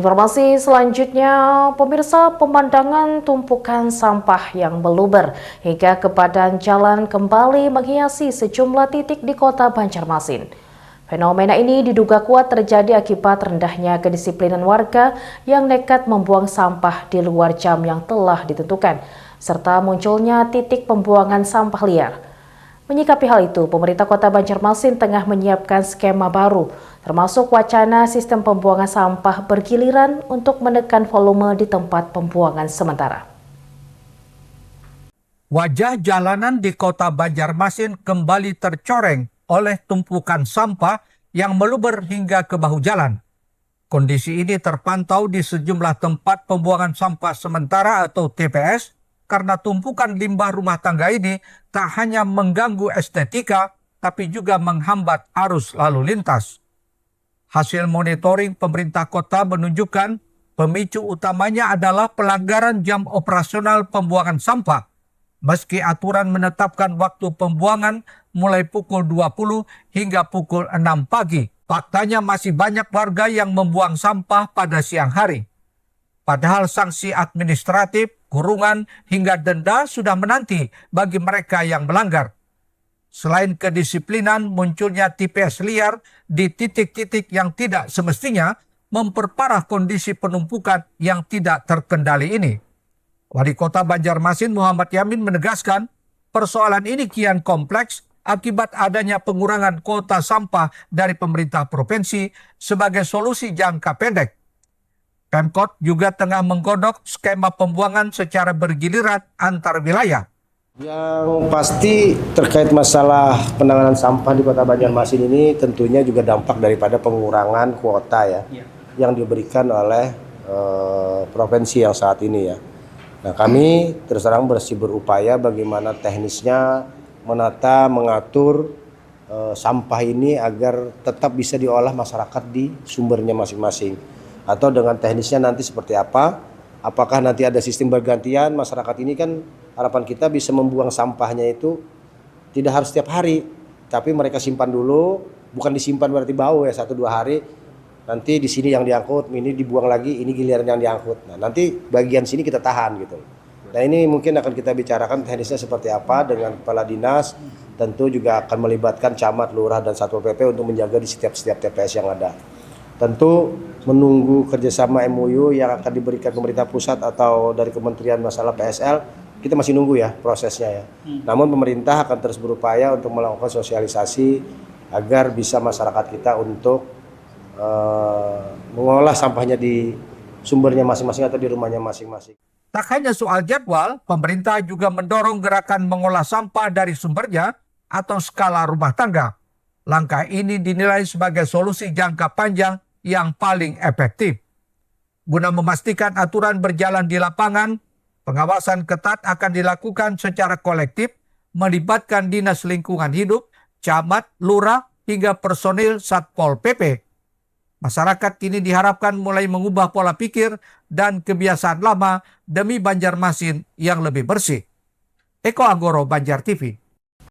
Informasi selanjutnya, pemirsa, pemandangan tumpukan sampah yang meluber hingga ke badan jalan kembali menghiasi sejumlah titik di kota Banjarmasin. Fenomena ini diduga kuat terjadi akibat rendahnya kedisiplinan warga yang nekat membuang sampah di luar jam yang telah ditentukan, serta munculnya titik pembuangan sampah liar. Menyikapi hal itu, pemerintah kota Banjarmasin tengah menyiapkan skema baru, termasuk wacana sistem pembuangan sampah bergiliran untuk menekan volume di tempat pembuangan sementara. Wajah jalanan di kota Banjarmasin kembali tercoreng oleh tumpukan sampah yang meluber hingga ke bahu jalan. Kondisi ini terpantau di sejumlah tempat pembuangan sampah sementara atau TPS, karena tumpukan limbah rumah tangga ini tak hanya mengganggu estetika, tapi juga menghambat arus lalu lintas. Hasil monitoring pemerintah kota menunjukkan pemicu utamanya adalah pelanggaran jam operasional pembuangan sampah. Meski aturan menetapkan waktu pembuangan mulai pukul 20 hingga pukul 6 pagi, faktanya masih banyak warga yang membuang sampah pada siang hari. Padahal sanksi administratif, kurungan, hingga denda sudah menanti bagi mereka yang melanggar. Selain kedisiplinan, munculnya TPS liar di titik-titik yang tidak semestinya memperparah kondisi penumpukan yang tidak terkendali ini. Wali Kota Banjarmasin Muhammad Yamin menegaskan, persoalan ini kian kompleks akibat adanya pengurangan kuota sampah dari pemerintah provinsi sebagai solusi jangka pendek. Pemkot juga tengah menggodok skema pembuangan secara bergiliran antar wilayah. Yang pasti terkait masalah penanganan sampah di Kota Banjarmasin ini tentunya juga dampak daripada pengurangan kuota yang diberikan oleh provinsi yang saat ini ya. Nah, kami terus terang berupaya bagaimana teknisnya menata, mengatur sampah ini agar tetap bisa diolah masyarakat di sumbernya masing-masing. Atau dengan teknisnya nanti seperti apa, apakah nanti ada sistem bergantian, masyarakat ini kan harapan kita bisa membuang sampahnya itu tidak harus setiap hari, tapi mereka simpan dulu, bukan disimpan berarti bau ya 1-2 hari, nanti di sini yang diangkut, ini dibuang lagi, ini giliran yang diangkut. Nah, nanti bagian sini kita tahan gitu. Nah, ini mungkin akan kita bicarakan teknisnya seperti apa dengan kepala dinas, tentu juga akan melibatkan camat, lurah, dan Satpol PP untuk menjaga di setiap TPS yang ada. Tentu menunggu kerjasama MOU yang akan diberikan pemerintah pusat atau dari Kementerian Masalah PSL, kita masih nunggu ya prosesnya ya. Namun pemerintah akan terus berupaya untuk melakukan sosialisasi agar bisa masyarakat kita untuk mengolah sampahnya di sumbernya masing-masing atau di rumahnya masing-masing. Tak hanya soal jadwal, pemerintah juga mendorong gerakan mengolah sampah dari sumbernya atau skala rumah tangga. Langkah ini dinilai sebagai solusi jangka panjang yang paling efektif. Guna memastikan aturan berjalan di lapangan, pengawasan ketat akan dilakukan secara kolektif, melibatkan Dinas Lingkungan Hidup, camat, lurah, hingga personil Satpol PP. Masyarakat kini diharapkan mulai mengubah pola pikir dan kebiasaan lama demi Banjarmasin yang lebih bersih. Eko Anggoro, Banjar TV.